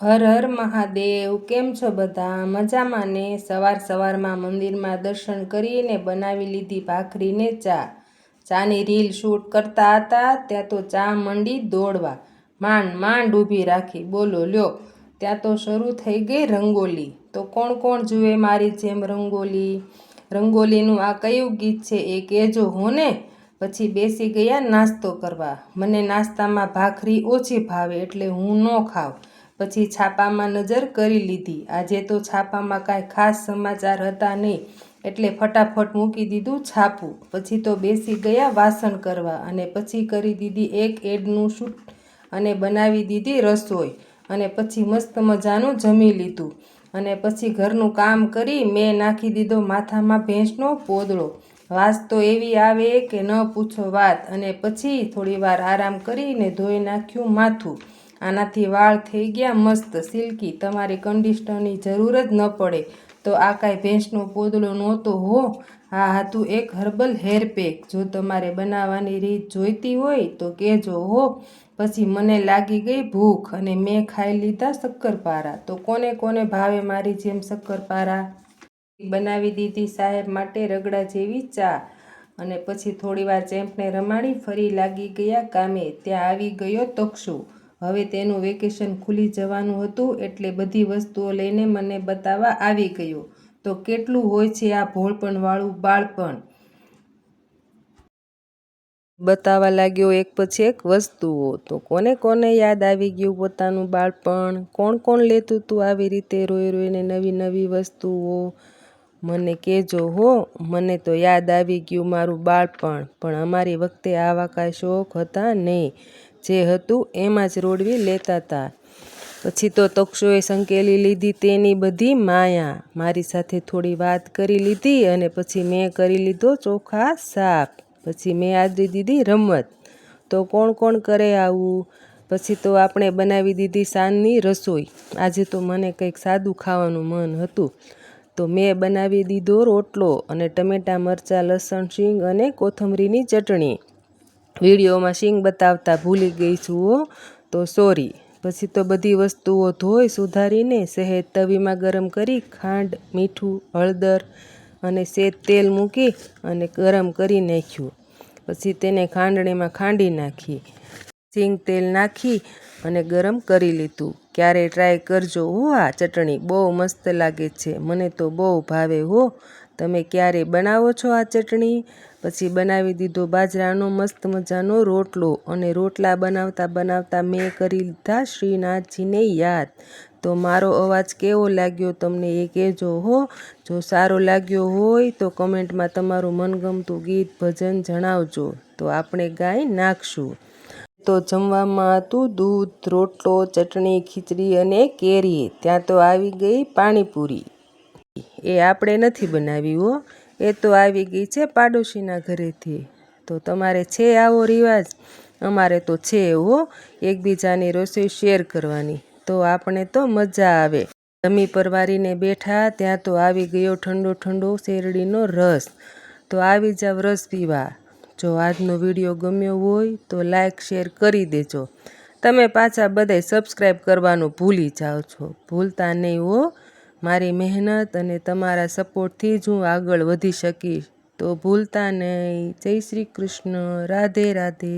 હર હર મહાદેવ। કેમ છો બધા? મજામાં ને? સવારમાં મંદિરમાં દર્શન કરીને બનાવી લીધી ભાખરીને ચાની રીલ શૂટ કરતા હતા ત્યાં તો ચા મંડી દોડવા, માંડ ઊભી રાખી, બોલો લ્યો ત્યાં તો શરૂ થઈ ગઈ રંગોલી। તો કોણ કોણ જુએ મારી જેમ રંગોલીનું આ કયું ગીત છે એ કહેજો હો ને। પછી બેસી ગયા નાસ્તો કરવા। મને નાસ્તામાં ભાખરી ઓછી ભાવે એટલે હું ન ખાવ। પછી છાપામાં નજર કરી લીધી। આજે તો છાપામાં કાંઈ ખાસ સમાચાર હતા નહીં એટલે ફટાફટ મૂકી દીધું છાપું। પછી તો બેસી ગયા વાસણ કરવા અને પછી કરી દીધી એક એડનું શૂટ અને બનાવી દીધી રસોઈ અને પછી મસ્ત મજાનું જમી લીધું અને પછી ઘરનું કામ કરી મેં નાખી દીધો માથામાં ભેંસનો પોદળો। વાસ તો એવી આવે કે ન પૂછો વાત। અને પછી થોડીવાર આરામ કરીને ધોઈ નાખ્યું માથું। આનાથી વાળ થઈ ગયા મસ્ત સિલ્કી, તમારે કન્ડિશનરની જરૂર જ ન પડે। તો આ કાંઈ ભેંસનો પોદળો નહોતો હો, આ હતું એક હર્બલ હેર પેક। જો તમારે બનાવવાની રીત જોઈતી હોય તો કહેજો હો। પછી મને લાગી ગઈ ભૂખ અને મેં ખાઈ લીધા શક્કરપારા। તો કોને કોને ભાવે મારી જેમ શક્કરપારા? બનાવી દીધી સાહેબ માટે રગડા જેવી ચા અને પછી થોડીવાર ચેમ્પને રમાડી ફરી લાગી ગયા કામે। ત્યાં આવી ગયો તક્ષુ। હવે તેનું વેકેશન ખુલી જવાનું હતું એટલે બધી વસ્તુઓ લઈને મને બતાવવા આવી ગયો। તો કેટલું હોય છે આ ભોળપણવાળું બાળપણ, બતાવવા લાગ્યો એક પછી એક વસ્તુઓ। તો કોને કોને યાદ આવી ગયું પોતાનું બાળપણ? કોણ કોણ લેતું હતું આવી રીતે રોઈને નવી નવી વસ્તુઓ? મને કહેજો હો। મને તો યાદ આવી ગયું મારું બાળપણ, પણ અમારી વખતે આવા કાંઈ શોખ હતા નહીં, જે હતું એમાં જ રોડવી લેતા હતા। પછી તો તક્ષુએ સંકેલી લીધી તેની બધી માયા, મારી સાથે થોડી વાત કરી લીધી અને પછી મેં કરી લીધો ચોખા સાફ। પછી મેં આદરી દીધી રમત। તો કોણ કોણ કરે આવું? પછી તો આપણે બનાવી દીધી સાંજની રસોઈ। આજે તો મને કંઈક સાદું ખાવાનું મન હતું તો મેં બનાવી દીધો રોટલો અને ટમેટાં મરચાં લસણ શીંગ અને કોથમરીની ચટણી। વિડીયોમાં શીંગ બતાવતા ભૂલી ગઈ છું હો, તો સોરી। પછી તો બધી વસ્તુઓ ધોઈ સુધારીને સહેજ તવીમાં ગરમ કરી ખાંડ મીઠું હળદર અને સેજ તેલ મૂકી અને ગરમ કરી નાખ્યું। પછી તેને ખાંડણીમાં ખાંડી નાખી, સિંગ તેલ નાખી અને ગરમ કરી લીધું। ક્યારેય ટ્રાય કરજો હો, આ ચટણી બહુ મસ્ત લાગે છે, મને તો બહુ ભાવે હો। તમે ક્યારે બનાવો છો આ ચટણી? પછી બનાવી દીધો બાજરાનો મસ્ત મજાનો રોટલો અને રોટલા બનાવતા બનાવતા મેં કરી લીધા શ્રીનાથજીને યાદ। તો મારો અવાજ કેવો લાગ્યો તમને એ કહેજો હો। જો સારો લાગ્યો હોય તો કમેન્ટમાં તમારું મનગમતું ગીત ભજન જણાવજો, તો આપણે ગાઈ નાખશું। તો જમવામાં હતું દૂધ રોટલો ચટણી ખીચડી અને કેરી। ત્યાં તો આવી ગઈ પાણીપુરી, એ આપણે નથી બનાવી હો, એ તો આવી ગઈ છે પાડોશીના ઘરેથી। તો તમારે છે આવો રિવાજ? અમારે તો છે હો, એકબીજાની રસોઈ શેર કરવાની, તો આપણે તો મજા આવે। જમી પરવારીને બેઠા ત્યાં તો આવી ગયો ઠંડો ઠંડો શેરડીનો રસ। તો આવી જાવ રસ પીવા। જો આજનો વિડીયો ગમ્યો હોય તો લાઈક શેર કરી દેજો। તમે પાછા બધાય સબસ્ક્રાઈબ કરવાનું ભૂલી જાઓ છો, ભૂલતા નહીં હો। મારી મહેનત અને તમારા સપોર્ટથી જ હું આગળ વધી શકીશ, તો ભૂલતા નહીં। જય શ્રી કૃષ્ણ, રાધે રાધે।